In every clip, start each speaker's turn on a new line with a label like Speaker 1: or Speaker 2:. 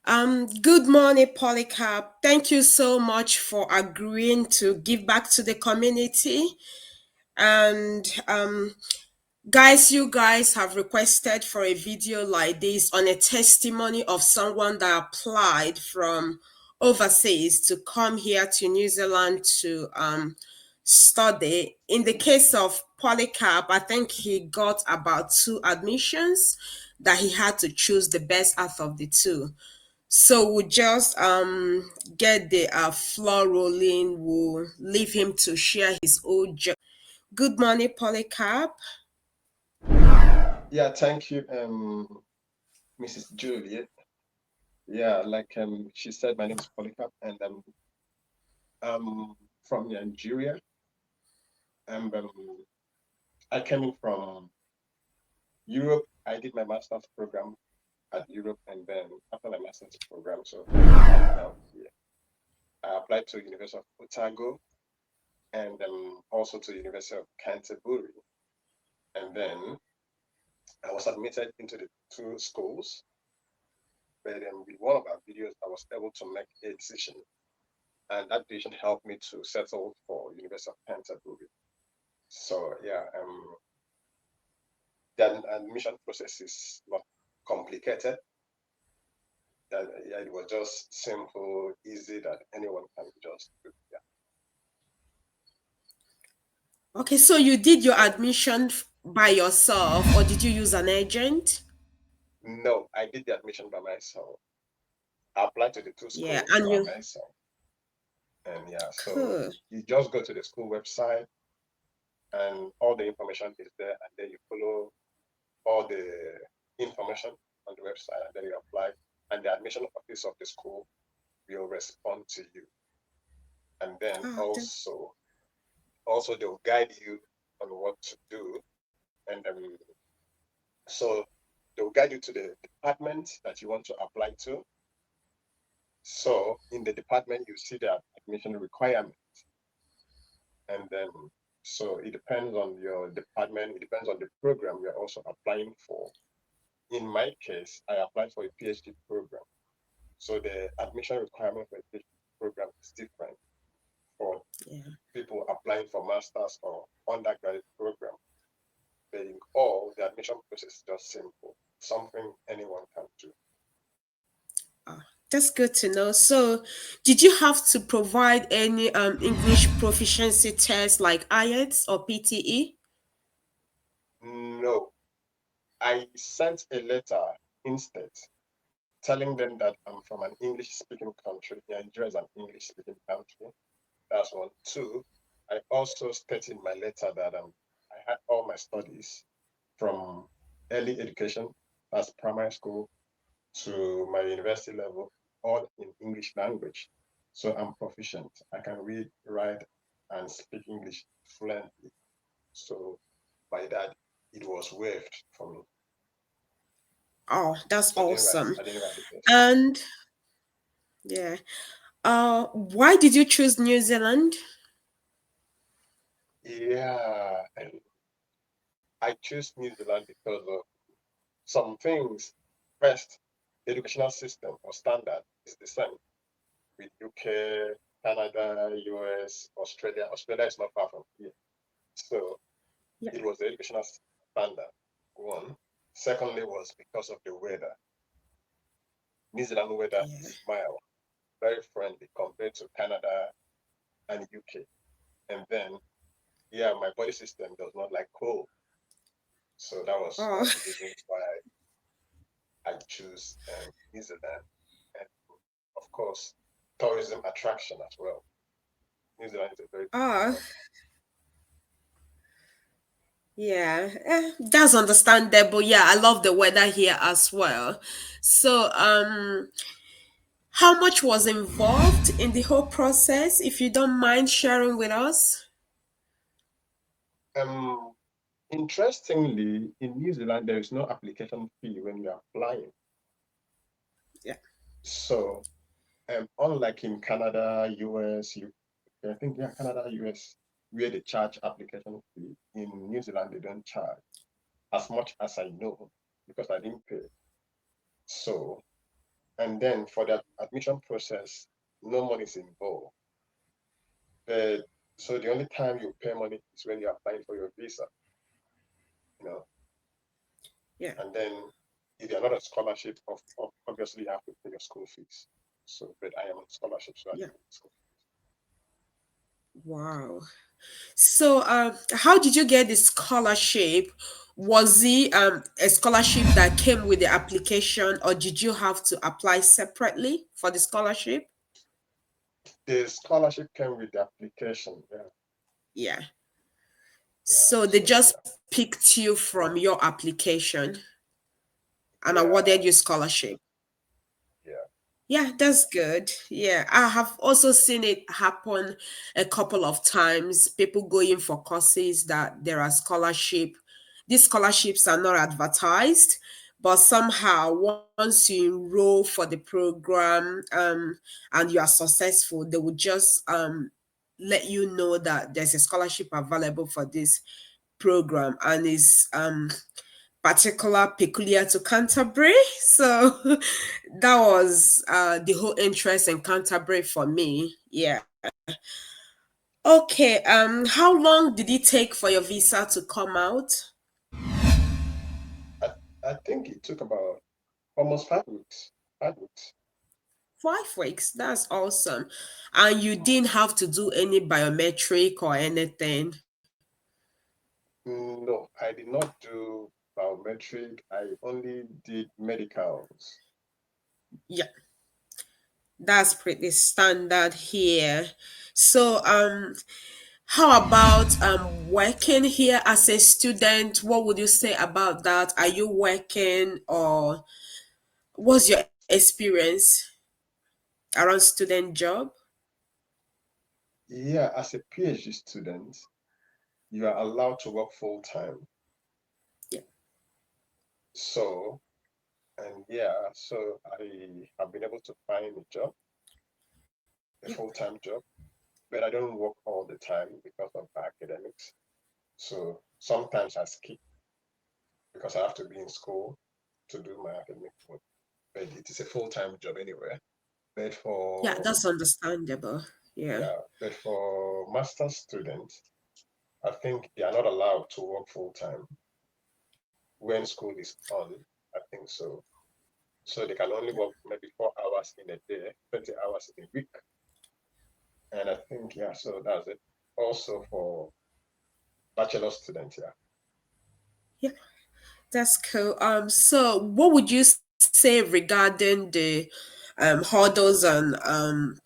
Speaker 1: Good morning, Polycarp. Thank you so much for agreeing to give back to the community. And guys, you guys have requested for a video like this on a testimony of someone that applied from overseas to come here to New Zealand to study. In the case of Polycarp, I think he got about two admissions that he had to choose the best out of the two. So we'll just get the floor rolling. We'll leave him to share his own journey. Good morning, Polycarp.
Speaker 2: Yeah, thank you, Mrs. Juliet. Yeah, like she said, my name is Polycarp, and I'm from Nigeria. And I came in from Europe. I did my master's program at Europe, and then after my master's program, so I'm now here. I applied to University of Otago and also to University of Canterbury, and then I was admitted into the two schools. But with one of our videos, I was able to make a decision, and that decision helped me to settle for University of Canterbury. So yeah, the admission process is not complicated. Yeah, it was just simple, easy that anyone can just do. Yeah.
Speaker 1: Okay, so you did your admission by yourself, or did you use an agent?
Speaker 2: No, I did the admission by myself. I applied to the two
Speaker 1: Yeah,
Speaker 2: schools
Speaker 1: and
Speaker 2: by
Speaker 1: you
Speaker 2: myself, and yeah, so
Speaker 1: cool.
Speaker 2: you just go to the school website, and all the information is there, and then you follow all the information on the website, and then you apply, and the admission office of the school will respond to you, and then
Speaker 1: Ah,
Speaker 2: also they'll guide you on what to do, and so they'll guide you to the department that you want to apply to. So in the department you see the admission requirement, and then so it depends on your department, it depends on the program you're also applying for. In my case, I applied for a PhD program. So the admission requirement for a PhD program is different for
Speaker 1: yeah.
Speaker 2: people applying for master's or undergraduate program. But in all, the admission process is just simple, something anyone can do.
Speaker 1: Ah, that's good to know. So, did you have to provide any English proficiency test like IELTS or PTE?
Speaker 2: No, I sent a letter instead telling them that I'm from an English speaking country. Nigeria is an English speaking country. That's one. Two, I also stated in my letter that I had all my studies from early education, as primary school, to my university level, all in English language. So I'm proficient. I can read, write, and speak English fluently. So by that, it was waived for me.
Speaker 1: Oh, that's
Speaker 2: So
Speaker 1: awesome.
Speaker 2: I didn't write the test.
Speaker 1: And yeah, why did you choose New Zealand?
Speaker 2: Yeah, and I chose New Zealand because of some things. First, the educational system or standard is the same with UK, Canada, US, Australia. Australia is not far from here. So
Speaker 1: Yeah,
Speaker 2: it was the educational standard, one. Secondly was because of the weather. New Zealand weather
Speaker 1: yeah.
Speaker 2: is mild, very friendly compared to Canada and UK. And then, yeah, my body system does not like cold. So that was
Speaker 1: Oh,
Speaker 2: one of the reasons why I choose New Zealand. And of course, tourism attraction as well. New Zealand is a very beautiful
Speaker 1: oh,
Speaker 2: country.
Speaker 1: yeah. That's understandable. Yeah, I love the weather here as well. So, how much was involved in the whole process, if you don't mind sharing with us?
Speaker 2: Um, Interestingly, in New Zealand, there is no application fee when you are applying.
Speaker 1: Yeah.
Speaker 2: So, unlike in Canada, US, I think, yeah, Canada, US, where they charge application fee, in New Zealand, they don't charge as much as I know because I didn't pay. So, And then for that admission process, no money is involved. But so the only time you pay money is when you're applying for your visa, you know.
Speaker 1: Yeah.
Speaker 2: And then if you're not on scholarship, obviously you have to pay your school fees. So, but I am on scholarship, so I
Speaker 1: Yeah.
Speaker 2: don't pay school.
Speaker 1: Wow. So, how did you get the scholarship? Was it a scholarship that came with the application, or did you have to apply separately for the scholarship?
Speaker 2: The scholarship came with the application. Yeah,
Speaker 1: Yeah.
Speaker 2: yeah.
Speaker 1: So they
Speaker 2: So
Speaker 1: just
Speaker 2: yeah,
Speaker 1: picked you from your application and awarded you
Speaker 2: yeah,
Speaker 1: scholarship.
Speaker 2: yeah.
Speaker 1: Yeah, that's good. Yeah, I have also seen it happen a couple of times. People going for courses that there are scholarship. These scholarships are not advertised, but somehow once you enroll for the program and you are successful, they will just let you know that there's a scholarship available for this program and is particular peculiar to Canterbury. So that was the whole interest in Canterbury for me. Yeah. Okay. How long did it take for your visa to come out?
Speaker 2: I I think it took about almost 5 weeks. 5 weeks.
Speaker 1: 5 weeks. That's awesome. And you didn't have to do any biometric or anything.
Speaker 2: No, I did not do biometric. I only did medicals.
Speaker 1: Yeah, that's pretty standard here. So how about working here as a student? What would you say about that? Are you working or what's your experience around student job?
Speaker 2: Yeah, as a PhD student, you are allowed to work full time.
Speaker 1: Yeah,
Speaker 2: So, and yeah, so I have been able to find a job, a
Speaker 1: yeah,
Speaker 2: full-time job, but I don't work all the time because of academics. So sometimes I skip because I have to be in school to do my academic work. But it is a full-time job anyway. But
Speaker 1: yeah.
Speaker 2: for
Speaker 1: That's understandable. Yeah,
Speaker 2: yeah, but for master's students, I think they are not allowed to work full-time when school is on. I think so. So they can only
Speaker 1: yeah,
Speaker 2: work maybe 4 hours in a day, 20 hours in a week. And I think, yeah, so that's it. Also for bachelor students, yeah.
Speaker 1: yeah. That's cool. So what would you say regarding the hurdles and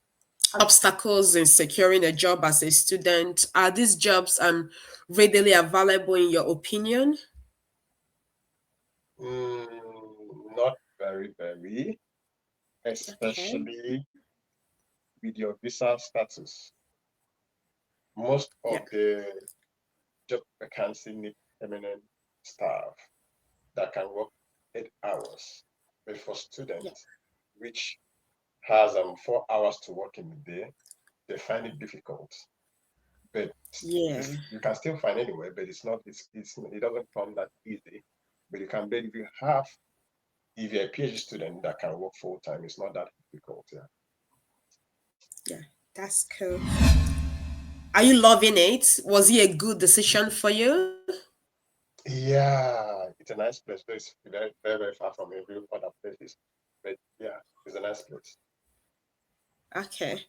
Speaker 1: obstacles in securing a job as a student? Are these jobs readily available in your opinion?
Speaker 2: Not very, very,
Speaker 1: Okay.
Speaker 2: especially with your visa status. Most
Speaker 1: Yeah.
Speaker 2: of the job vacancy need permanent staff that can work 8 hours. But for
Speaker 1: Yeah.
Speaker 2: students, which has 4 hours to work in a day, they find it difficult. But
Speaker 1: Yeah.
Speaker 2: it's, you can still find anyway, but it doesn't come that easy. But you can bet if you're a PhD student that can work full time, it's not that difficult. Yeah.
Speaker 1: Yeah. That's cool. Are you loving it? Was it a good decision for you?
Speaker 2: Yeah, it's a nice place. But it's very, very, very far from every other places. But yeah, it's a nice place.
Speaker 1: Okay.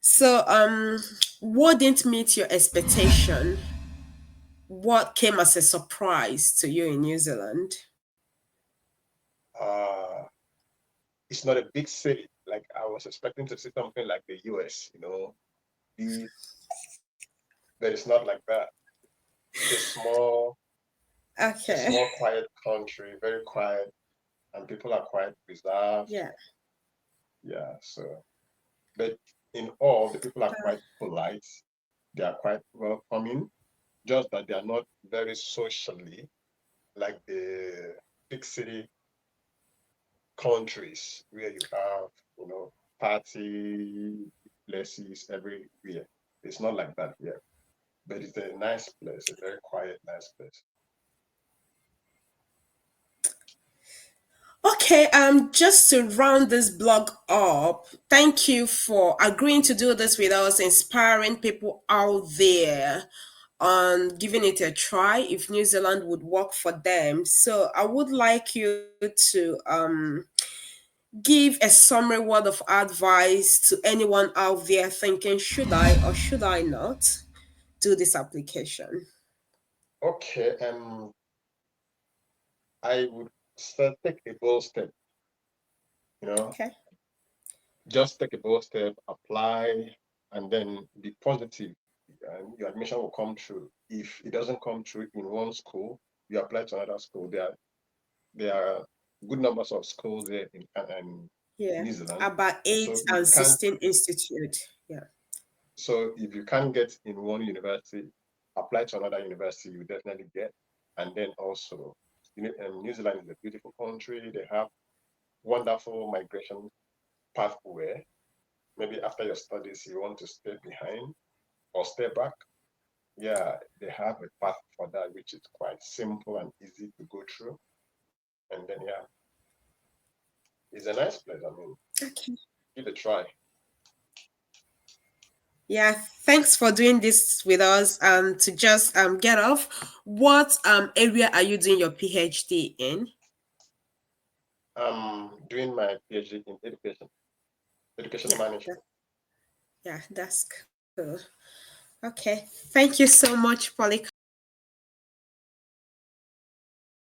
Speaker 1: So what didn't meet your expectation? What came as a surprise to you in New Zealand?
Speaker 2: Uh, it's not a big city. Like I was expecting to see something like the US, big, but it's not like that. It's a
Speaker 1: Okay.
Speaker 2: small, quiet country, very quiet, and people are quite reserved.
Speaker 1: Yeah.
Speaker 2: Yeah, so but in all, the people are quite polite. They are quite welcoming. Just that they are not very socially like the big city countries where you have, party places everywhere. It's not like that here, but it's a nice place, a very quiet, nice place.
Speaker 1: Okay, just to round this blog up, thank you for agreeing to do this with us, inspiring people out there on giving it a try if New Zealand would work for them. So I would like you to give a summary word of advice to anyone out there thinking, should I or should I not do this application?
Speaker 2: Okay, I would say take a bold step, you know,
Speaker 1: Okay.
Speaker 2: just take a bold step, apply, and then be positive. And your admission will come through. If it doesn't come through in one school, you apply to another school. There are good numbers of schools there in
Speaker 1: Yeah.
Speaker 2: New Zealand.
Speaker 1: About 8
Speaker 2: So if
Speaker 1: and
Speaker 2: you can't,
Speaker 1: 16 institute. Yeah.
Speaker 2: so if you can't get in one university, apply to another university. You definitely get. And then also, New Zealand is a beautiful country. They have wonderful migration pathway. Maybe after your studies, you want to stay behind or stay back. Yeah, they have a path for that, which is quite simple and easy to go through. And then, yeah, it's a nice place. I mean,
Speaker 1: Okay.
Speaker 2: give it a try.
Speaker 1: Yeah, thanks for doing this with us. To just get off, what area are you doing your PhD in?
Speaker 2: I'm doing my PhD in education
Speaker 1: Yeah,
Speaker 2: management.
Speaker 1: yeah, that's cool. Okay, thank you so much, Polycarp.